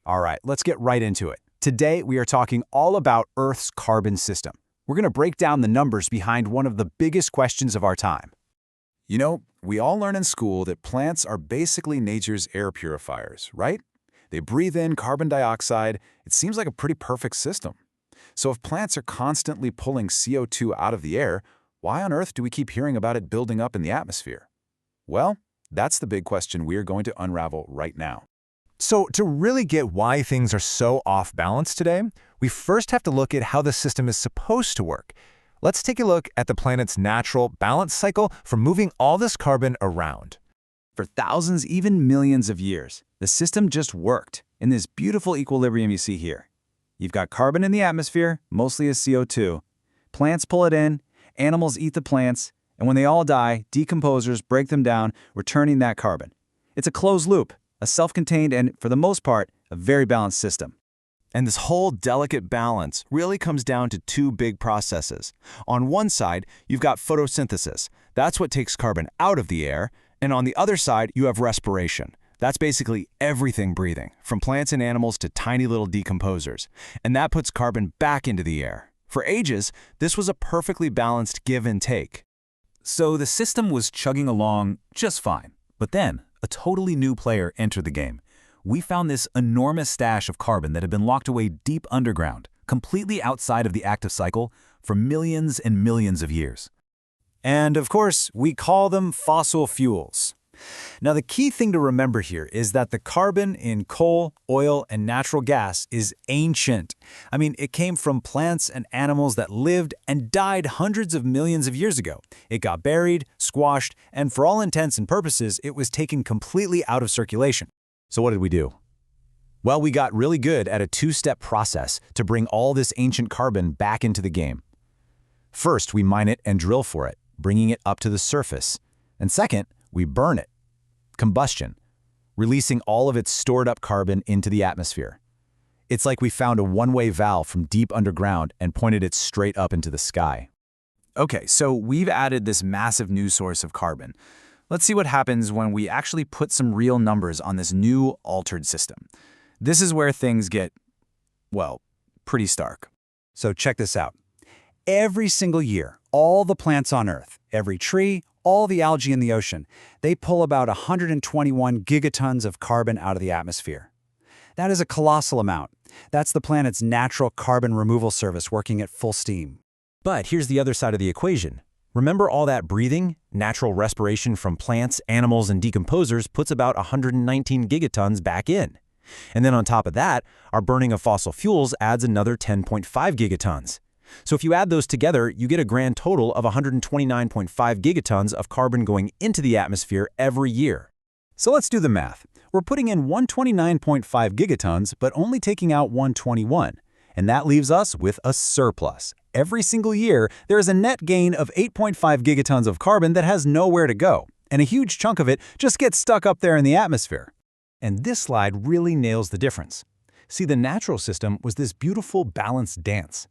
All right, let's get right into it. Today, we are talking all about Earth's carbon system. We're going to break down the numbers behind one of the biggest questions of our time. You know, we all learn in school that plants are basically nature's air purifiers, right? They breathe in carbon dioxide. It seems like a pretty perfect system. So if plants are constantly pulling CO2 out of the air, why on earth do we keep hearing about it building up in the atmosphere? Well, that's the big question we're going to unravel right now. So to really get why things are so off balance today, we first have to look at how the system is supposed to work. Let's take a look at the planet's natural balance cycle for moving all this carbon around. For thousands, even millions of years, the system just worked in this beautiful equilibrium you see here. You've got carbon in the atmosphere, mostly as CO2. Plants pull it in, animals eat the plants, and when they all die, decomposers break them down, returning that carbon. It's a closed loop, a self-contained and, for the most part, a very balanced system. And this whole delicate balance really comes down to two big processes. On one side, you've got photosynthesis. That's what takes carbon out of the air. And on the other side, you have respiration. That's basically everything breathing, from plants and animals to tiny little decomposers. And that puts carbon back into the air. For ages, this was a perfectly balanced give and take. So the system was chugging along just fine. But then, a totally new player entered the game. We found this enormous stash of carbon that had been locked away deep underground, completely outside of the active cycle, for millions and millions of years. And of course, we call them fossil fuels. Now, the key thing to remember here is that the carbon in coal, oil, and natural gas is ancient. I mean, it came from plants and animals that lived and died hundreds of millions of years ago. It got buried, squashed, and for all intents and purposes, it was taken completely out of circulation. So what did we do? Well, we got really good at a two-step process to bring all this ancient carbon back into the game. First, we mine it and drill for it, bringing it up to the surface. And second, we burn it. Combustion, releasing all of its stored-up carbon into the atmosphere. It's like we found a one-way valve from deep underground and pointed it straight up into the sky. Okay, so we've added this massive new source of carbon. Let's see what happens when we actually put some real numbers on this new altered system. This is where things get, well, pretty stark. So check this out. Every single year, all the plants on Earth, every tree, all the algae in the ocean, they pull about 121 gigatons of carbon out of the atmosphere. That is a colossal amount. That's the planet's natural carbon removal service working at full steam. But here's the other side of the equation. Remember all that breathing? Natural respiration from plants, animals, and decomposers puts about 119 gigatons back in. And then on top of that, our burning of fossil fuels adds another 10.5 gigatons. So if you add those together, you get a grand total of 129.5 gigatons of carbon going into the atmosphere every year. So let's do the math. We're putting in 129.5 gigatons, but only taking out 121. And that leaves us with a surplus. Every single year, there is a net gain of 8.5 gigatons of carbon that has nowhere to go, and a huge chunk of it just gets stuck up there in the atmosphere. And this slide really nails the difference. See, the natural system was this beautiful balanced dance.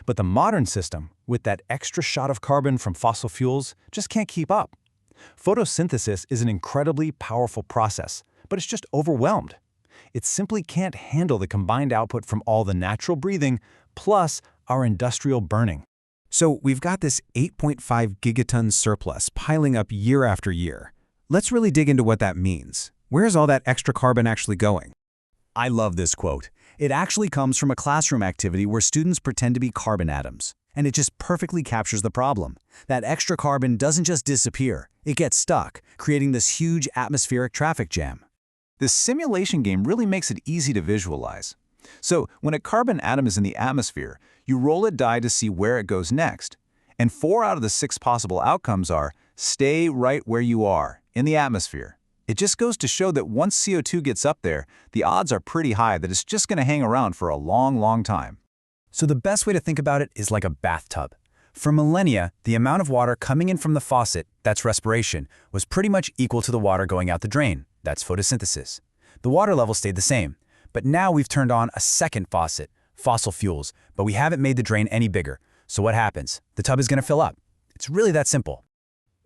But the modern system, with that extra shot of carbon from fossil fuels, just can't keep up. Photosynthesis is an incredibly powerful process, but it's just overwhelmed. It simply can't handle the combined output from all the natural breathing plus our industrial burning. So we've got this 8.5 gigaton surplus piling up year after year. Let's really dig into what that means. Where's all that extra carbon actually going? I love this quote. It actually comes from a classroom activity where students pretend to be carbon atoms. And it just perfectly captures the problem. That extra carbon doesn't just disappear. It gets stuck, creating this huge atmospheric traffic jam. This simulation game really makes it easy to visualize. So when a carbon atom is in the atmosphere, you roll a die to see where it goes next. And 4 out of the 6 possible outcomes are, stay right where you are, in the atmosphere. It just goes to show that once CO2 gets up there, the odds are pretty high that it's just going to hang around for a long, long time. So the best way to think about it is like a bathtub. For millennia, the amount of water coming in from the faucet, that's respiration, was pretty much equal to the water going out the drain, that's photosynthesis. The water level stayed the same, but now we've turned on a second faucet, fossil fuels, but we haven't made the drain any bigger. So what happens? The tub is going to fill up. It's really that simple.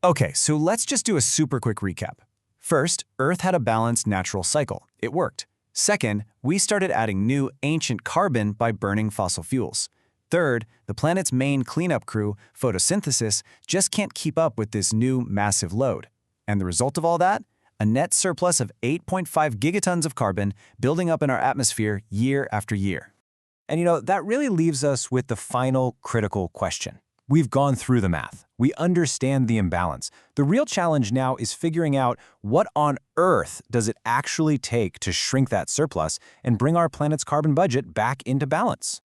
Okay, so let's just do a super quick recap. First, Earth had a balanced natural cycle. It worked. Second, we started adding new, ancient carbon by burning fossil fuels. Third, the planet's main cleanup crew, photosynthesis, just can't keep up with this new, massive load. And the result of all that? A net surplus of 8.5 gigatons of carbon building up in our atmosphere year after year. And that really leaves us with the final critical question. We've gone through the math. We understand the imbalance. The real challenge now is figuring out what on earth does it actually take to shrink that surplus and bring our planet's carbon budget back into balance.